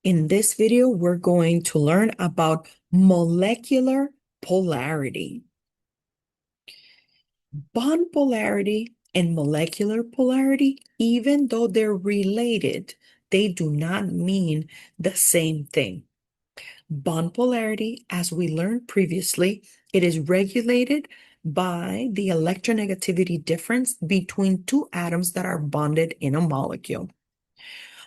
In this video, we're going to learn about molecular polarity. Bond polarity and molecular polarity, even though they're related, they do not mean the same thing. Bond polarity, as we learned previously, it is regulated by the electronegativity difference between two atoms that are bonded in a molecule.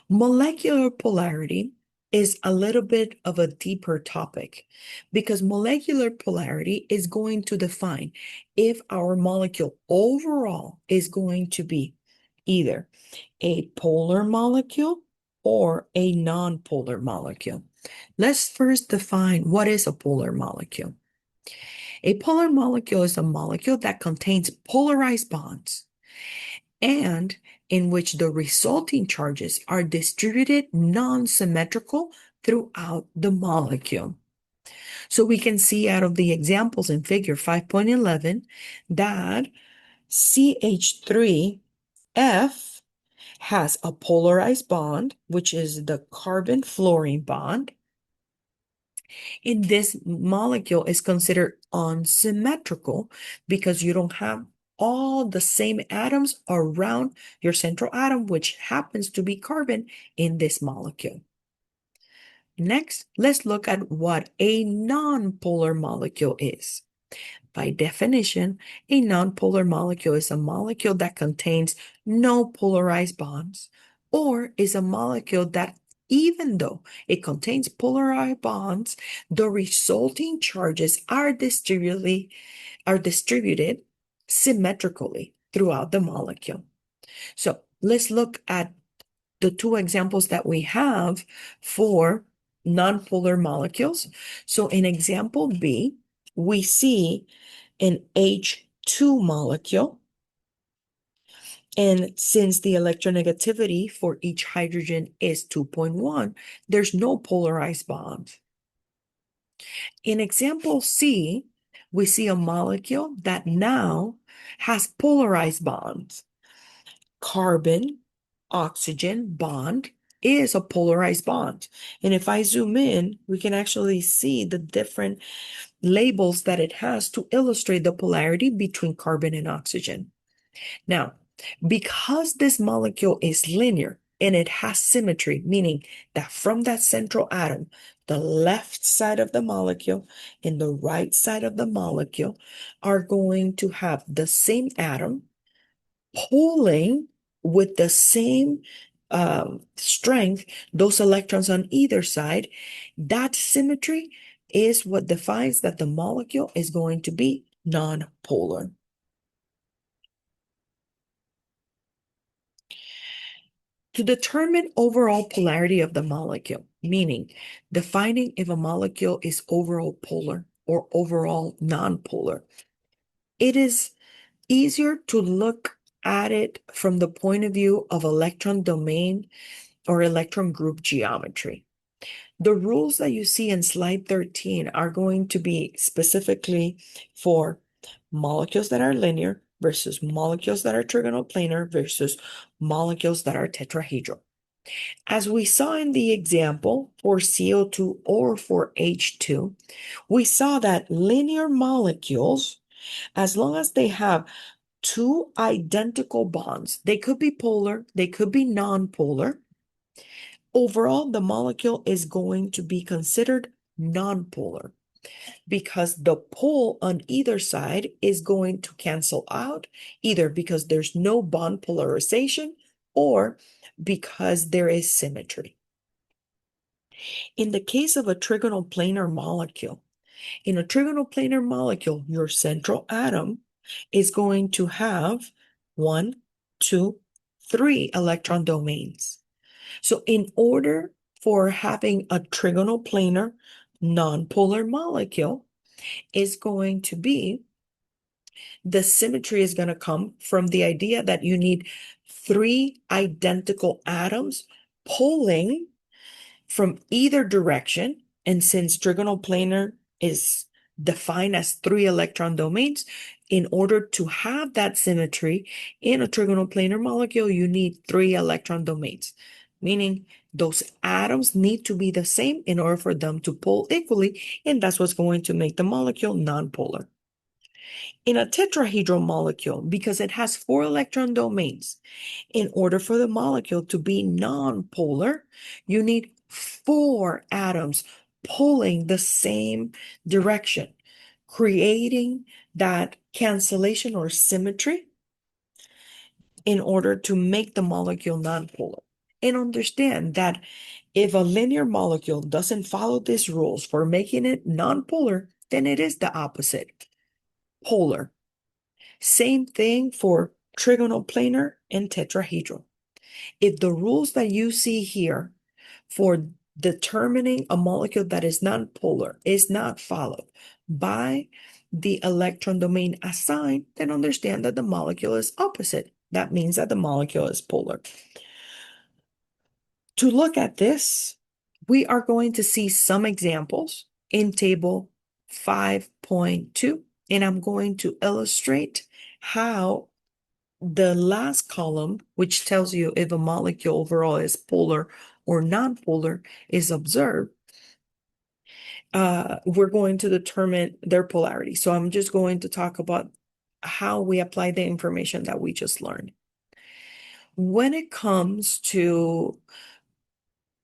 Molecular polarity is a little bit of a deeper topic because molecular polarity is going to define if our molecule overall is going to be either a polar molecule or a non-polar molecule. Let's first define what is a polar molecule. A polar molecule is a molecule that contains polarized bonds and in which the resulting charges are distributed non-symmetrical throughout the molecule. So we can see out of the examples in figure 5.11 that CH3F has a polarized bond, which is the carbon-fluorine bond. In this molecule is considered unsymmetrical because you don't have all the same atoms around your central atom, which happens to be carbon in this molecule. Next, let's look at what a nonpolar molecule is. By definition, a nonpolar molecule is a molecule that contains no polarized bonds, or is a molecule that, even though it contains polarized bonds, the resulting charges are distributed symmetrically throughout the molecule. So let's look at the two examples that we have for nonpolar molecules. So in example B, we see an H2 molecule. And since the electronegativity for each hydrogen is 2.1, there's no polarized bond. In example C, we see a molecule that now has polarized bonds. Carbon, oxygen bond is a polarized bond. And if I zoom in, we can actually see the different labels that it has to illustrate the polarity between carbon and oxygen. Now, because this molecule is linear and it has symmetry, meaning that from that central atom, the left side of the molecule and the right side of the molecule are going to have the same atom pulling with the same strength, those electrons on either side. That symmetry is what defines that the molecule is going to be non-polar. To determine overall polarity of the molecule, meaning defining if a molecule is overall polar or overall non-polar, it is easier to look at it from the point of view of electron domain or electron group geometry. The rules that you see in slide 13 are going to be specifically for molecules that are linear versus molecules that are trigonoplanar versus molecules that are tetrahedral. As we saw in the example for CO2 or for H2, we saw that linear molecules, as long as they have two identical bonds, they could be polar, they could be non-polar. Overall, the molecule is going to be considered non-polar because the pole on either side is going to cancel out, either because there's no bond polarization or because there is symmetry. In the case of a trigonoplanar molecule, in a trigonoplanar molecule, your central atom is going to have 1, 2, 3 electron domains. So in order for having a trigonoplanar nonpolar molecule is going to be, the symmetry is going to come from the idea that you need 3 identical atoms pulling from either direction. And since trigonoplanar is defined as 3 electron domains, in order to have that symmetry in a trigonoplanar molecule, you need 3 electron domains. meaning those atoms need to be the same in order for them to pull equally, and that's what's going to make the molecule nonpolar. In a tetrahedral molecule, because it has 4 electron domains, in order for the molecule to be nonpolar, you need 4 atoms pulling the same direction, creating that cancellation or symmetry in order to make the molecule nonpolar. And understand that if a linear molecule doesn't follow these rules for making it nonpolar, then it is the opposite, polar. Same thing for trigonoplanar and tetrahedral. If the rules that you see here for determining a molecule that is nonpolar is not followed by the electron domain assigned, then understand that the molecule is opposite. That means that the molecule is polar. To look at this, we are going to see some examples in table 5.2, and I'm going to illustrate how the last column, which tells you if a molecule overall is polar or nonpolar, is observed. We're going to determine their polarity. So I'm just going to talk about how we apply the information that we just learned. When it comes to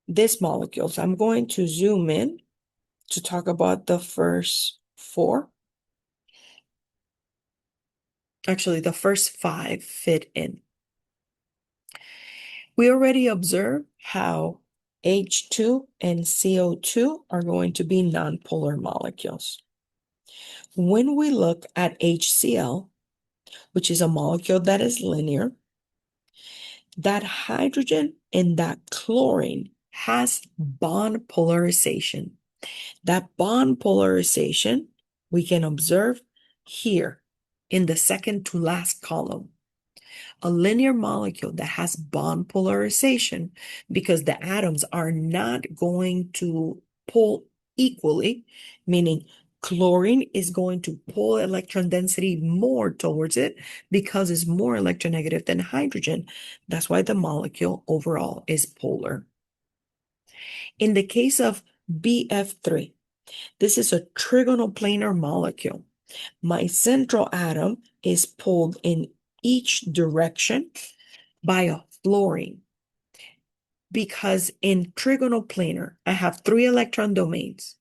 this molecule, so I'm going to zoom in to talk about the first 4. Actually, the first 5 fit in. We already observed how H2 and CO2 are going to be nonpolar molecules. When we look at HCl, which is a molecule that is linear, that hydrogen and that chlorine has bond polarization. That bond polarization we can observe here in the second to last column. A linear molecule that has bond polarization, because the atoms are not going to pull equally, meaning chlorine is going to pull electron density more towards it because it's more electronegative than hydrogen. That's why the molecule overall is polar. In the case of BF3, this is a trigonoplanar molecule. My central atom is pulled in each direction by a fluorine, because in trigonoplanar, I have 3 electron domains.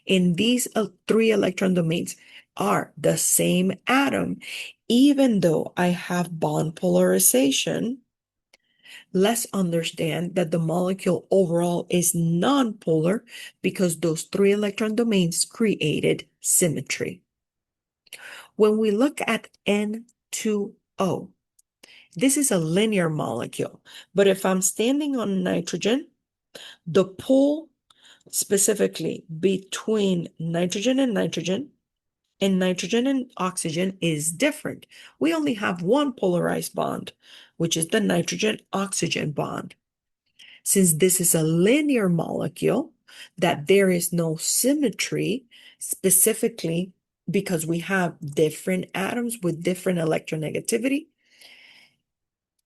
And these 3 electron domains are the same atom, even though I have bond polarization. Let's understand that the molecule overall is nonpolar because those 3 electron domains created symmetry. When we look at N2O, this is a linear molecule, but if I'm standing on nitrogen, the pull specifically between nitrogen and nitrogen and oxygen is different. We only have one polarized bond, which is the nitrogen-oxygen bond. Since this is a linear molecule, that there is no symmetry, specifically because we have different atoms with different electronegativity,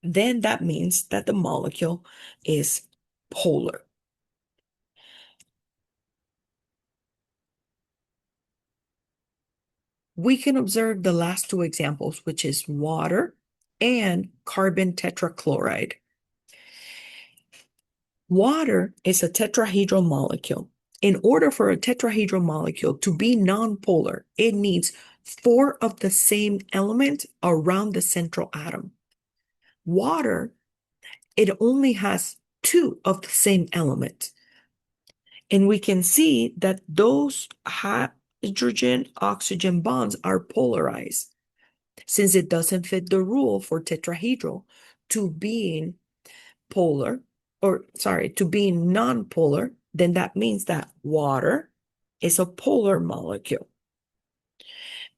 then that means that the molecule is polar. We can observe the last 2 examples, which is water and carbon tetrachloride. Water is a tetrahedral molecule. In order for a tetrahedral molecule to be nonpolar, it needs 4 of the same element around the central atom. Water, it only has 2 of the same element. And we can see that those hydrogen-oxygen bonds are polarized, since it doesn't fit the rule for tetrahedral to being polar, to being nonpolar, then that means that water is a polar molecule.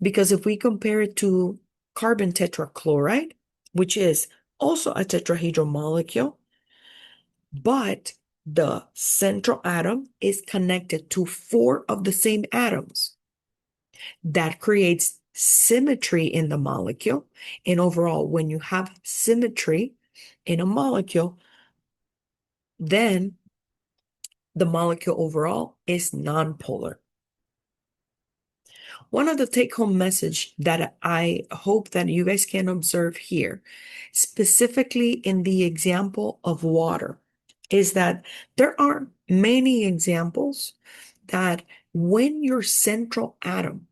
Because if we compare it to carbon tetrachloride, which is also a tetrahedral molecule, but the central atom is connected to 4 of the same atoms. That creates symmetry in the molecule. And overall, when you have symmetry in a molecule, then the molecule overall is nonpolar. One of the take-home message that I hope that you guys can observe here, specifically in the example of water, is that there are many examples that when your central atom,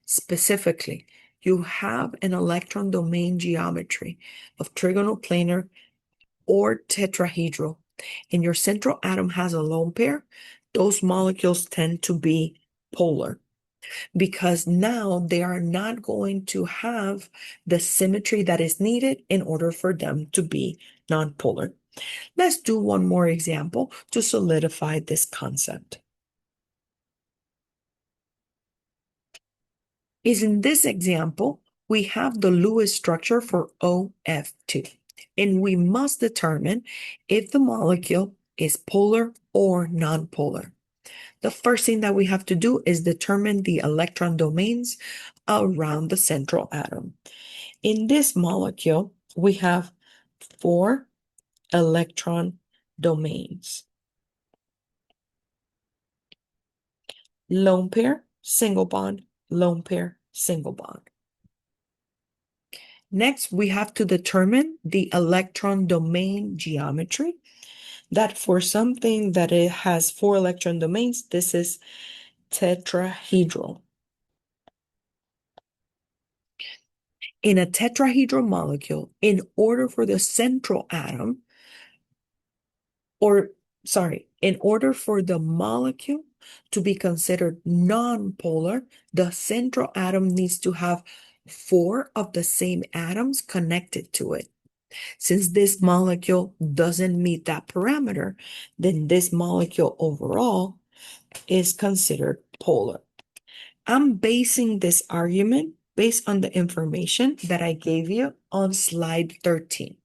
specifically, you have an electron domain geometry of trigonoplanar or tetrahedral, and your central atom has a lone pair, those molecules tend to be polar because now they are not going to have the symmetry that is needed in order for them to be nonpolar. Let's do one more example to solidify this concept. In this example, we have the Lewis structure for OF2, and we must determine if the molecule is polar or nonpolar. The first thing that we have to do is determine the electron domains around the central atom. In this molecule, we have 4 electron domains. Lone pair, single bond, lone pair, single bond. Next, we have to determine the electron domain geometry. That for something that it has 4 electron domains, this is tetrahedral. In a tetrahedral molecule, in order for the central atom, in order for the molecule to be considered nonpolar, the central atom needs to have 4 of the same atoms connected to it. Since this molecule doesn't meet that parameter, then this molecule overall is considered polar. I'm basing this argument based on the information that I gave you on slide 13.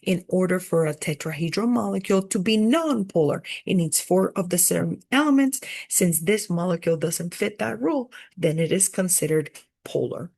In order for a tetrahedral molecule to be nonpolar, it needs 4 of the same elements. Since this molecule doesn't fit that rule, then it is considered polar.